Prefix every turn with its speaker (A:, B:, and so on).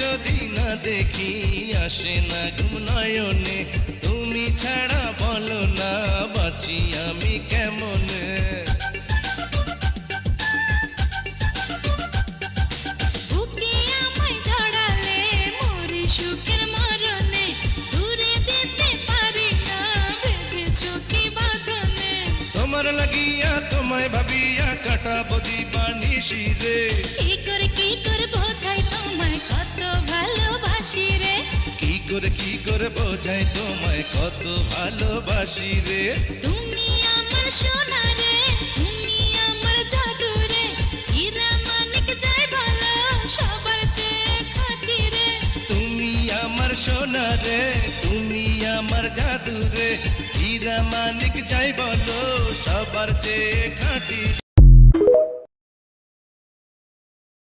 A: যদি না দেখি আসে না ঘুম নয়নে, তুমি ছাড়া বলো না বাঁচি আমি কেমনে।
B: বুকে আমায় জড়ালে মরি সুখের মরণে, দূরে যেতে পারি না বেঁধেছো কি বাঁধনে।
A: তোমার লাগিয়া তোমায় ভাবিয়া কাটাবো দিবানিশি রে।
B: কি করে বোঝাই তোমায় কত ভালোবাসি রে।
A: কি করে বোঝাই তোমায় কত ভালোবাসি রে।
B: তুমি আমার সোনা রে, তুমি আমার জাদু রে, হীরা মানিক যাই বলো সবার চেয়ে খাঁটি রে।
A: তুমি আমার সোনা রে, তুমি আমার জাদু রে, হীরা মানিক যাই বলো সবার চেয়ে খাঁটি।